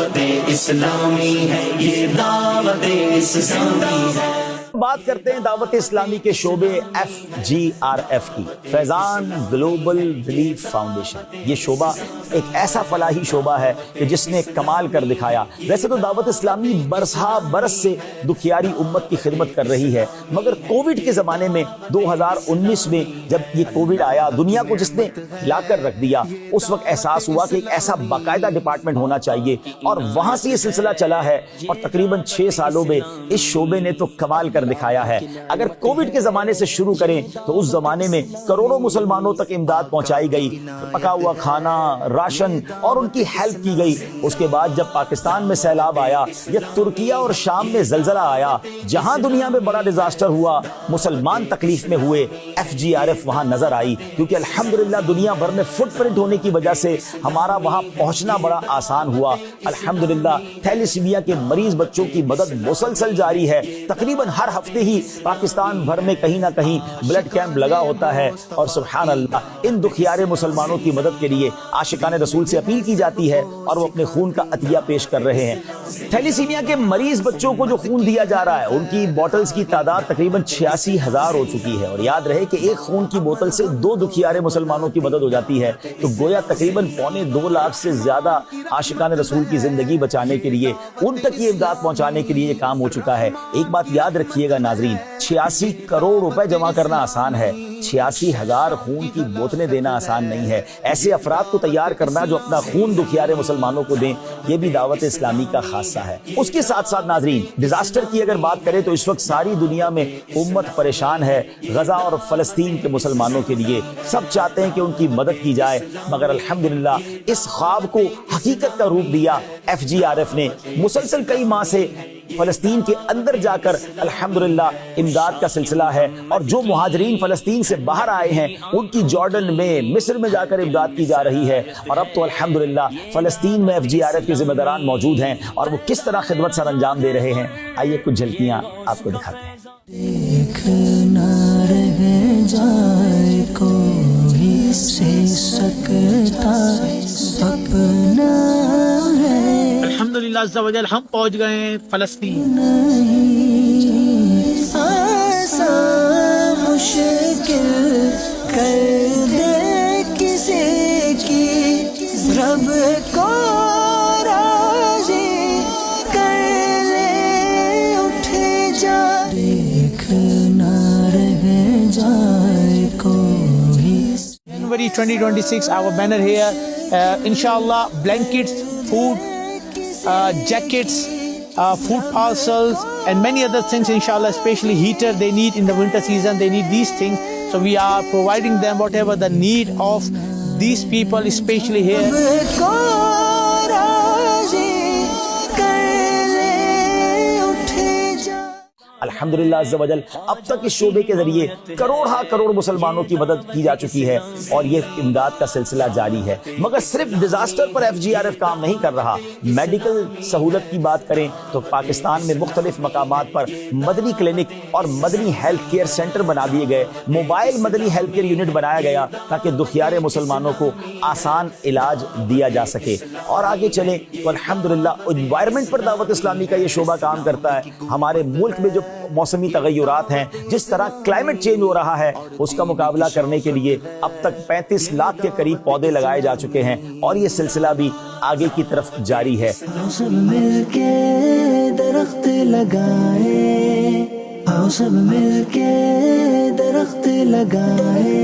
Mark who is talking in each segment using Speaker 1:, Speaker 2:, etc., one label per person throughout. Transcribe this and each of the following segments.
Speaker 1: दावत इस्लामी है, ये दावत इस्लामी है।
Speaker 2: बात करते हैं दावत इस्लामी के शोबे FGRF की, फैजान ग्लोबल रिलीफ फाउंडेशन। ये शोबा एक ऐसा फलाही शोबा है कि जिसने कमाल कर दिखाया। वैसे तो दावत इस्लामी बरसहा बरस से दुखियारी उम्मत की खिदमत कर रही है, मगर कोविड के ज़माने में 2019 में जब ये कोविड आया, दुनिया को जिसने हिलाकर रख दिया, उस वक्त एहसास हुआ कि एक ऐसा बाकायदा डिपार्टमेंट होना चाहिए, और वहाँ से ये सिलसिला चला है और तकरीबन 6 सालों में इस शोबे ने तो कमाल कर दिखाया है। अगर कोविड के ज़माने से शुरू करें तो उस ज़माने में करोड़ों मुसलमानों तक इमदाद पहुँचाई गई, पका हुआ खाना, राशन और उनकी हेल्प की गई। उसके बाद जब पाकिस्तान में सैलाब आया या तुर्किया और शाम में जलजला आया, जहां दुनिया में बड़ा डिजास्टर हुआ, मुसलमान तकलीफ में हुए, FGRF वहां नजर आई, क्योंकि अल्हम्दुलिल्लाह दुनिया भर में फुटप्रिंट होने की वजह से हमारा वहां पहुंचना बड़ा आसान हुआ। अल्हम्दुलिल्लाह थैलेसीमिया के मरीज बच्चों की मदद मुसलसल जारी है। तकरीबन हर हफ्ते ही पाकिस्तान भर में कहीं ना कहीं ब्लड कैंप लगा होता है, और सुभान अल्लाह इन दुखियारे मुसलमानों की मदद के लिए आशिकान रसूल से अपील की जाती है और वो अपने खून का अतिया पेश कर रहे हैं। थैलेसीमिया के मरीज बच्चों को जो खून दिया जा रहा है, उनकी बोतल्स की तादाद तकरीबन 86,000 हो चुकी है, और याद रहे कि एक खून की बोतल से 2 दुखियारे मुसलमानों की मदद हो जाती है। तो गोया तकरीबन 1.25 लाख से ज्यादा आशिकान रसूल की जिंदगी बचाने के लिए, उन तक ये इमदाद पहुंचाने के लिए ये काम हो चुका है। एक बात याद रखिएगा नाजरीन, 86 करोड़ रुपए जमा करना आसान है, 86,000 खून की बोतलें देना आसान नहीं है। ऐसे अफराद को तैयार करना जो अपना खून दुखियारे मुसलमानों को दें, ये भी दावत इस्लामी का खासा है। उसके साथ साथ नाजरीन, डिजास्टर की अगर बात करें तो इस वक्त सारी दुनिया में उम्मत परेशान है। गजा और फलस्तीन के मुसलमानों के लिए सब चाहते हैं कि उनकी मदद की जाए, मगर अल्हम्दुलिल्लाह इस ख्वाब को हकीकत का रूप दिया FGRF ने। मुसलसल कई माह से फलस्तीन के अंदर जाकर अल्हम्दुलिल्लाह इमदाद का सिलसिला है, और जो मुहाजिरीन फलस्तीन से बाहर आए हैं उनकी जॉर्डन में, मिस्र में जाकर इमदाद की जा रही है। और अब तो अल्हम्दुलिल्लाह फलस्तीन में FGRF के जिम्मेदारान मौजूद हैं, और वो किस तरह खिदमत सर अंजाम दे रहे हैं, आइए कुछ झलकियां आपको दिखाते हैं।
Speaker 3: देखना रह जाए कोई से सकता सपना है।
Speaker 4: अल्हम्दुलिल्लाह अज़्ज़ा वजल हम पहुंच गए हैं फलस्तीन।
Speaker 3: ऐसा मुश्किल कर दे किसी की, रब को राज़ी कर ले, उठ जा, देखना रह जाए कोई।
Speaker 4: January 2026, our banner here, inshallah, blankets, food, jackets, food parcels and many other things, inshallah, especially heater they need in the winter season, they need these things, so we are providing them whatever the need of these people, especially here.
Speaker 2: अल्हम्दुलिल्लाह अज़्ज़ा वजल अब तक इस शोबे के जरिए करोड़ मुसलमानों की मदद की जा चुकी है, और ये इमदाद का सिलसिला जारी है। मगर सिर्फ डिजास्टर पर FGRF काम नहीं कर रहा। मेडिकल सहूलत की बात करें तो पाकिस्तान में मुख्तलिफ मकामात पर मदनी क्लिनिक और मदनी हेल्थ केयर सेंटर बना दिए गए, mobile Madani health care unit बनाया गया, ताकि दुखियारे मुसलमानों को आसान इलाज दिया जा सके। और आगे चले तो अल्हम्दुलिल्लाह एनवायरनमेंट पर दावत इस्लामी का ये शोबा काम करता है। हमारे मुल्क में जो मौसमी तगय्युरात हैं, जिस तरह क्लाइमेट चेंज हो रहा है, उसका मुकाबला करने के लिए अब तक 35 लाख के करीब पौधे लगाए जा चुके हैं, और ये सिलसिला भी आगे की तरफ जारी है।
Speaker 3: सब मिलके दरख्त लगाए, आओ सब मिलके दरख्त लगाए।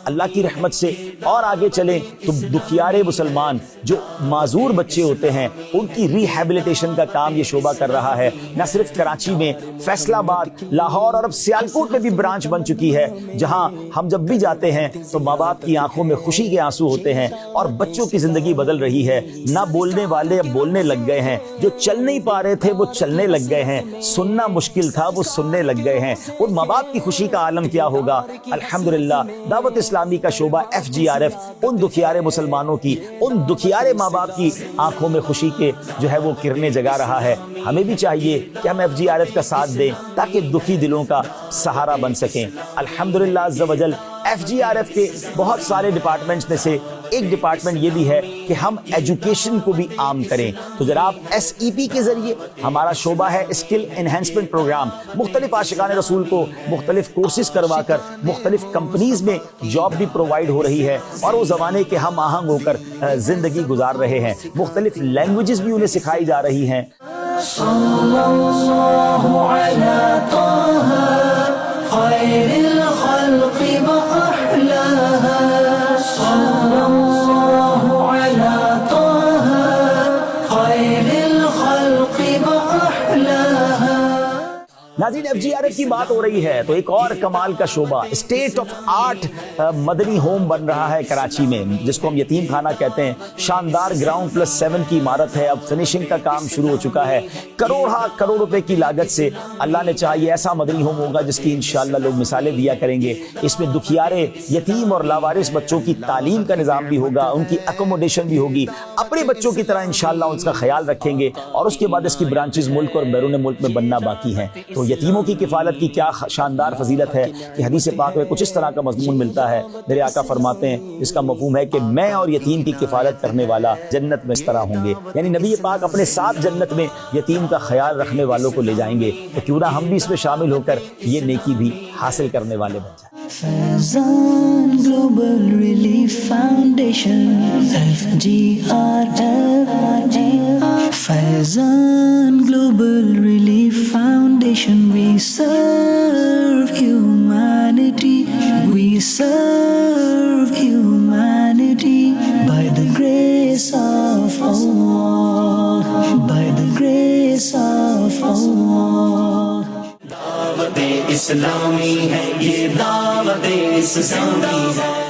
Speaker 2: अल्लाह की रहमत से और आगे चलें तो दुखियारे मुसलमान जो माजूर बच्चे होते हैं, उनकी रिहैबिलिटेशन का काम ये शोबा कर रहा है। न सिर्फ कराची में, फैसलाबाद, लाहौर और अब सियालकोट में भी ब्रांच बन चुकी है, जहां हम जब भी जाते हैं तो माँ बाप की आंखों में खुशी के आंसू होते हैं, और बच्चों की जिंदगी बदल रही है। ना बोलने वाले अब बोलने लग गए हैं, जो चल नहीं पा रहे थे वो चलने लग गए हैं, सुनना मुश्किल था वो सुनने लग गए हैं। उन माँ बाप की खुशी का आलम क्या होगा। अल्हम्दुलिल्लाह दावत इस्लामी का शोबा FGRF उन दुखियारे मुसलमानों की, उन दुखियारे माँ बाप की आंखों में खुशी के जो है वो किरणें जगा रहा है। हमें भी चाहिए कि हम FGRF का साथ दें ताकि दुखी दिलों का सहारा बन सकें। अल्हम्दुलिल्लाह अज़्ज़ा वजल FGRF के बहुत सारे डिपार्टमेंट्स में से ایک ڈپارٹمنٹ یہ بھی ہے کہ ہم ایجوکیشن کو بھی عام کریں. تو جناب SEP کے ذریعے ہمارا شعبہ ہے اسکل انہینسمنٹ پروگرام. مختلف عاشقان رسول کو مختلف کورسز کروا کر مختلف کمپنیز میں جاب بھی پرووائڈ ہو رہی ہے اور وہ زمانے کے ہم آہنگ ہو کر زندگی گزار رہے ہیں. مختلف لینگویجز بھی انہیں سکھائی جا رہی ہیں.
Speaker 3: صلی اللہ علی طہ خیر الخلق وأحلاها صلی اللہ علی طہ خیر الخلق وأحلاها.
Speaker 2: ناظرین FGRF کی بات ہو رہی ہے تو ایک اور کمال کا شعبہ state of art Madani home بن رہا ہے کراچی میں, جس کو ہم یتیم خانہ کہتے ہیں. شاندار گراؤنڈ +7 کی عمارت ہے. اب فنیشنگ کا کام شروع ہو چکا ہے. کروڑ روپے کی لاگت سے اللہ نے چاہا یہ ایسا مدنی ہوم ہوگا جس کی انشاءاللہ لوگ مثالیں دیا کریں گے. اس میں دکھیارے, یتیم اور لاوارث بچوں کی تعلیم کا نظام بھی ہوگا, ان کی اکوموڈیشن بھی ہوگی. اپنے بچوں کی طرح انشاءاللہ اس کا خیال رکھیں گے اور اس کے بعد اس کی برانچز ملک اور بیرون ملک میں بننا باقی ہیں. تو یتیموں کی کفالت کی کیا شاندار فضیلت ہے کہ حدیث پاک میں کچھ اس طرح کا مضمون ملتا ہے. میرے آقا فرماتے ہیں اس کا مفہوم ہے کہ میں اور یتیم کی کفالت کرنے والا جنت میں اس طرح ہوں گے. یعنی نبی پاک اپنے ساتھ جنت میں یتیم کا خیال رکھنے والوں کو لے جائیں گے. تو کیوں نہ ہم بھی اس میں شامل ہو کر یہ نیکی بھی حاصل کرنے والے بن جائیں.
Speaker 3: Faizan global relief foundation FGRF. Faizan global relief foundation. We serve humanity. We serve humanity by the grace of Allah. By the grace of Allah.
Speaker 1: دعوت اسلامی ہے یہ دعوت اسلامی ہے.